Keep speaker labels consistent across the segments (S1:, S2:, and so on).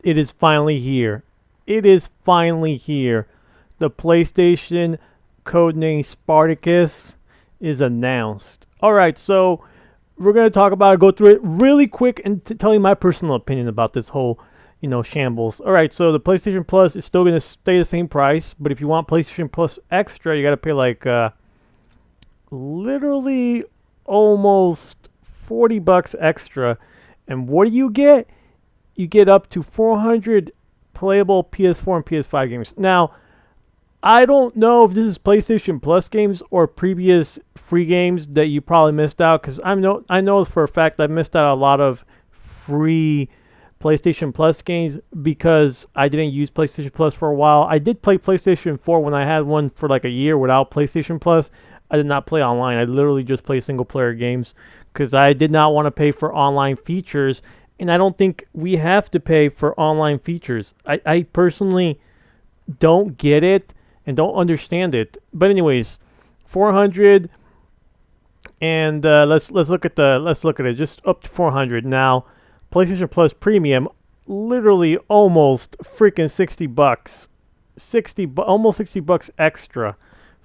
S1: It is finally here. It is finally here. The PlayStation codename Spartacus is announced. All right, so we're gonna talk about it, go through it really quick, and tell you my personal opinion about this whole, shambles. All right, so the PlayStation Plus is still gonna stay the same price, but if you want PlayStation Plus Extra, you gotta pay like literally almost $40 extra. And what do you get? You get up to 400 playable PS4 and PS5 games. Now, I don't know if this is PlayStation Plus games or previous free games that you probably missed out, because I know for a fact I missed out a lot of free PlayStation Plus games because I didn't use PlayStation Plus for a while. I did play PlayStation 4 when I had one for like a year without PlayStation Plus. I did not play online. I literally just play single player games because I did not want to pay for online features, and I don't think we have to pay for online features. I personally don't get it and don't understand it. But anyways, 400, and let's look at it. Just up to 400 now. PlayStation Plus Premium, literally almost freaking $60, almost $60 extra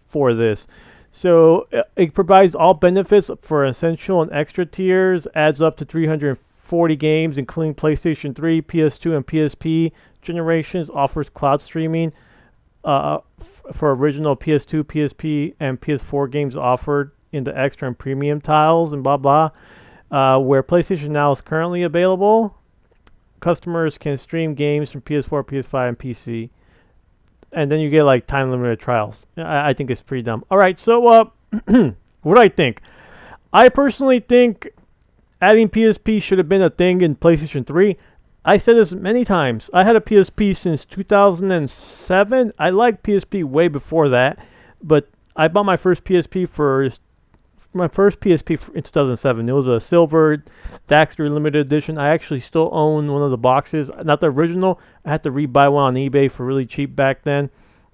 S1: for this. So it provides all benefits for essential and extra tiers. Adds up to 340 games, including PlayStation 3, PS2, and PSP generations. Offers cloud streaming for original PS2, PSP, and PS4 games offered in the extra and premium tiles and blah blah. Where PlayStation Now is currently available, customers can stream games from PS4, PS5, and PC. And then you get like time limited trials. I think it's pretty dumb. All right, so what do I think? I personally think adding PSP should have been a thing in PlayStation 3. I said this many times. I had a PSP since 2007. I liked PSP way before that, but I bought my first PSP in 2007. It was a silver Daxter limited edition. I actually still own one of the boxes, not the original. I had to rebuy one on eBay for really cheap back then.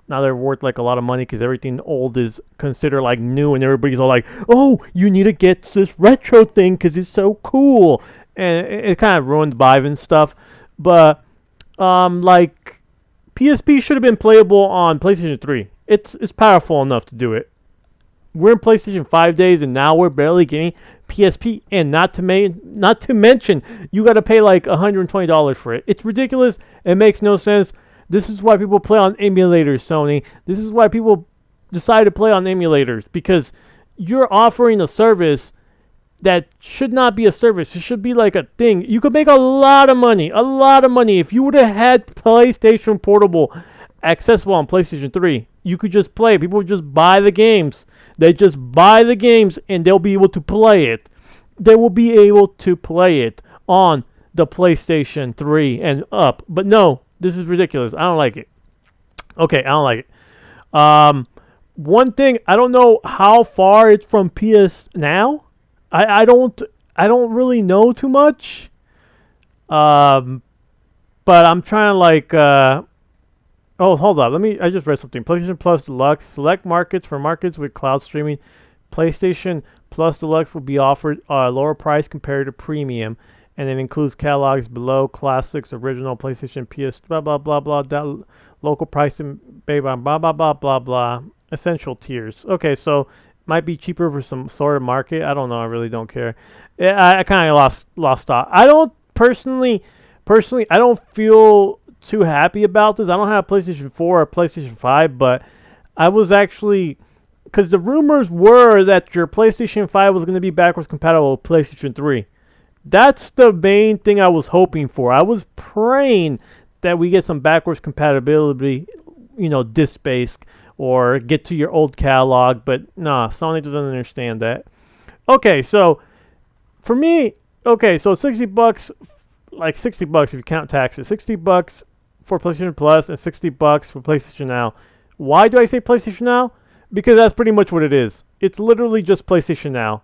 S1: Now they're worth like a lot of money because everything old is considered like new, and everybody's all like, "Oh, you need to get this retro thing because it's so cool." And it kind of ruined vibes and stuff. But like PSP should have been playable on PlayStation 3. It's powerful enough to do it. We're in PlayStation 5 days, and now we're barely getting PSP. And not to mention, you got to pay like $120 for it. It's ridiculous. It makes no sense. This is why people play on emulators, Sony. This is why people decide to play on emulators, because you're offering a service that should not be a service. It should be like a thing. You could make a lot of money. If you would have had PlayStation Portable accessible on PlayStation 3. You could just play. People would just buy the games. They just buy the games and they'll be able to play it. They will be able to play it on the PlayStation 3 and up. But no, this is ridiculous. I don't like it. Okay, I don't like it. One thing, I don't know how far it's from PS Now. I don't really know too much. But I'm trying to like oh, hold up. I just read something. PlayStation Plus Deluxe. Select markets for markets with cloud streaming. PlayStation Plus Deluxe will be offered a lower price compared to Premium, and it includes catalogs below: Classics, Original, PlayStation, PS, blah, blah, blah, blah, local pricing, blah, blah, blah, blah, blah, blah. Essential tiers. Okay, so might be cheaper for some sort of market. I don't know. I really don't care. I kind of lost thought. I don't personally, I don't feel too happy about this. I don't have a PlayStation 4 or PlayStation 5, but I was actually, because the rumors were that your PlayStation 5 was going to be backwards compatible with PlayStation 3. That's the main thing I was hoping for. I was praying that we get some backwards compatibility, disc-based, or get to your old catalog, but nah, Sony doesn't understand that. Okay, so for me, so $60, like $60 if you count taxes, $60 for PlayStation Plus and $60 for PlayStation Now. Why do I say PlayStation Now? Because that's pretty much what it is. It's literally just PlayStation Now.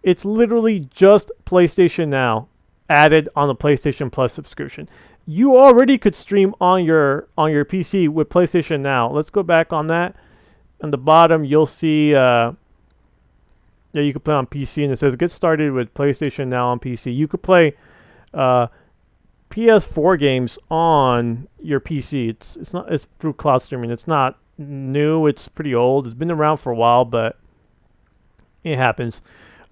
S1: It's literally just PlayStation Now added on the PlayStation Plus subscription. You already could stream on your PC with PlayStation Now. Let's go back on that. On the bottom, you'll see you can play on PC, and it says get started with PlayStation Now on PC. You could play PS4 games on your PC. It's through cloud streaming. It's not new. It's pretty old. It's been around for a while, but it happens.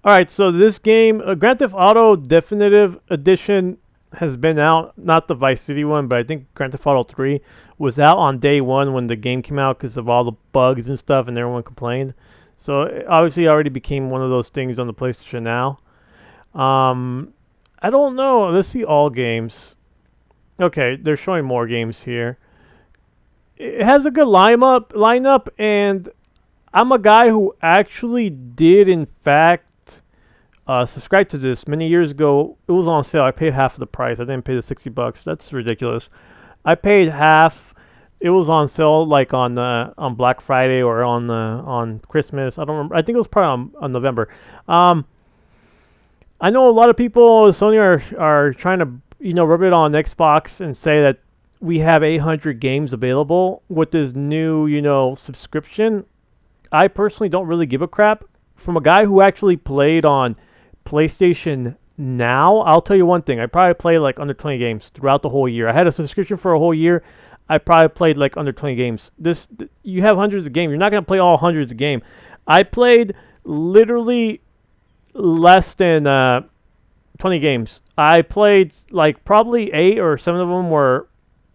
S1: All right, so this game, Grand Theft Auto Definitive Edition, has been out. Not the Vice City one, but I think Grand Theft Auto 3 was out on day one when the game came out because of all the bugs and stuff, and everyone complained. So it obviously already became one of those things on the PlayStation Now. I don't know. Let's see all games. Okay, they're showing more games here. It has a good lineup, and I'm a guy who actually did, in fact, subscribe to this many years ago. It was on sale. I paid half of the price. I didn't pay the $60. That's ridiculous. I paid half. It was on sale like on Black Friday or on Christmas. I don't remember. I think it was probably on November. I know a lot of people, Sony, are trying to rub it on Xbox and say that we have 800 games available with this new subscription. I personally don't really give a crap. From a guy who actually played on PlayStation Now, I'll tell you one thing. I probably played like under 20 games throughout the whole year. I had a subscription for a whole year. I probably played like under 20 games. You have hundreds of games. You're not going to play all hundreds of games. I played literally less than 20 games. I played like probably 8 or 7 of them were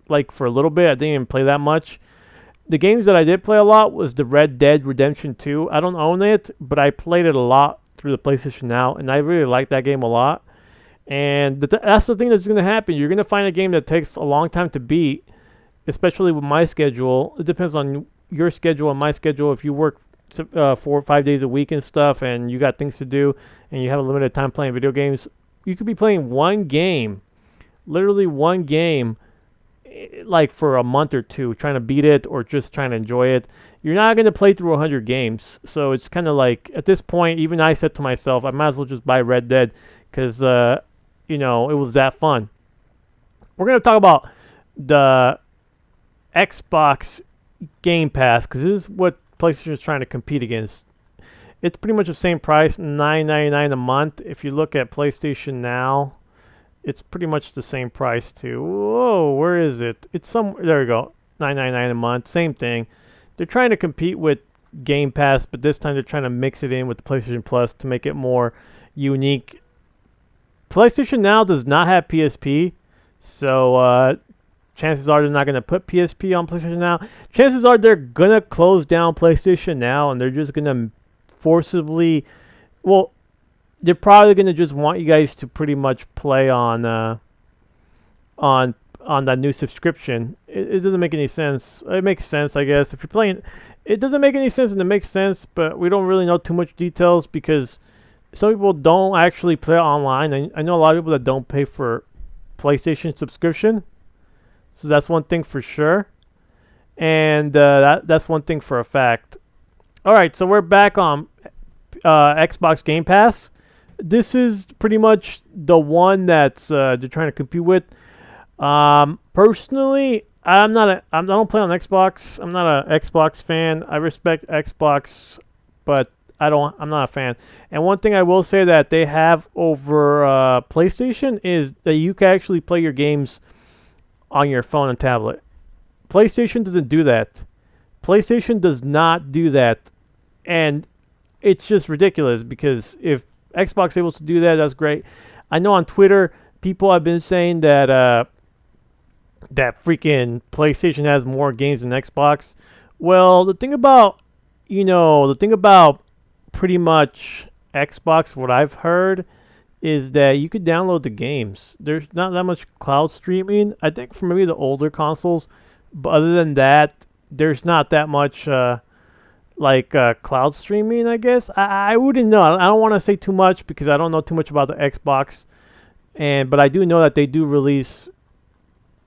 S1: like for a little bit. I didn't even play that much. The games that I did play a lot was the Red Dead Redemption 2. I don't own it, but I played it a lot through the PlayStation Now, and I really like that game a lot. And that's the thing that's going to happen. You're going to find a game that takes a long time to beat, especially with my schedule. It depends on your schedule and my schedule. If you work 4 or 5 days a week and stuff, and you got things to do, and you have a limited time playing video games, you could be playing one game, literally one game, like for a month or two, trying to beat it or just trying to enjoy it. You're not going to play through 100 games. So it's kind of like, at this point, even I said to myself, I might as well just buy Red Dead because, it was that fun. We're going to talk about the Xbox Game Pass because this is what PlayStation is trying to compete against. It's pretty much the same price, $9.99 a month. If you look at PlayStation Now, it's pretty much the same price too. Whoa, where is it? It's there we go. $9.99 a month, same thing. They're trying to compete with Game Pass, but this time they're trying to mix it in with the PlayStation Plus to make it more unique. PlayStation Now does not have PSP, so chances are they're not going to put PSP on PlayStation Now. Chances are they're going to close down PlayStation Now, and they're just going to forcibly, they're probably going to just want you guys to pretty much play on that new subscription. It doesn't make any sense. It makes sense, I guess. If you're playing, it doesn't make any sense, and it makes sense, but we don't really know too much details because some people don't actually play online. I know a lot of people that don't pay for PlayStation subscription, so that's one thing for sure, and that's one thing for a fact. All right, so we're back on Xbox Game Pass. This is pretty much the one that's they're trying to compete with. Personally, I don't play on Xbox. I'm not an Xbox fan. I respect Xbox, but I'm not a fan. And one thing I will say that they have over PlayStation is that you can actually play your games on your phone and tablet. PlayStation doesn't do that. PlayStation does not do that. And it's just ridiculous because if Xbox is able to do that, that's great. I know on Twitter, people have been saying that that freaking PlayStation has more games than Xbox. Well, the thing about pretty much Xbox, what I've heard, is that you could download the games. There's not that much cloud streaming. I think for maybe the older consoles, but other than that, there's not that much cloud streaming, I guess. I wouldn't know. I don't want to say too much because I don't know too much about the Xbox, but I do know that they do release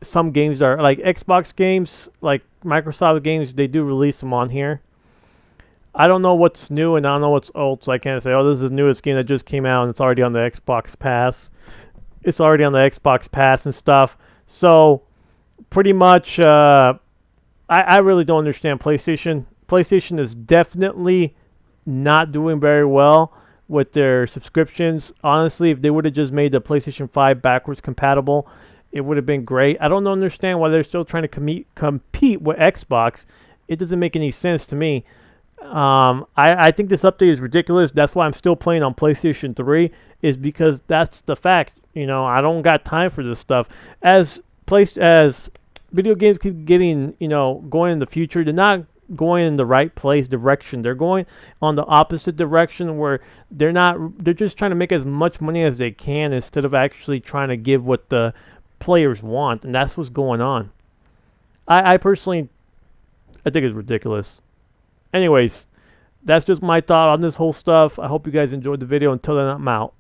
S1: some games that are like Xbox games, like Microsoft games. They do release them on here. I don't know what's new and I don't know what's old, so I can't say, oh, this is the newest game that just came out and it's already on the Xbox Pass. It's already on the Xbox Pass and stuff. So pretty much, I really don't understand PlayStation. PlayStation is definitely not doing very well with their subscriptions. Honestly, if they would have just made the PlayStation 5 backwards compatible it would have been great. I don't understand why they're still trying to compete with Xbox. It doesn't make any sense to me. I think this update is ridiculous. That's why I'm still playing on PlayStation 3, is because that's the fact. You know, I don't got time for this stuff. As video games keep getting, going in the future, they're not going in the right direction. They're going on the opposite direction, where they're just trying to make as much money as they can instead of actually trying to give what the players want, and that's what's going on. I personally, I think it's ridiculous. Anyways, that's just my thought on this whole stuff. I hope you guys enjoyed the video. Until then, I'm out.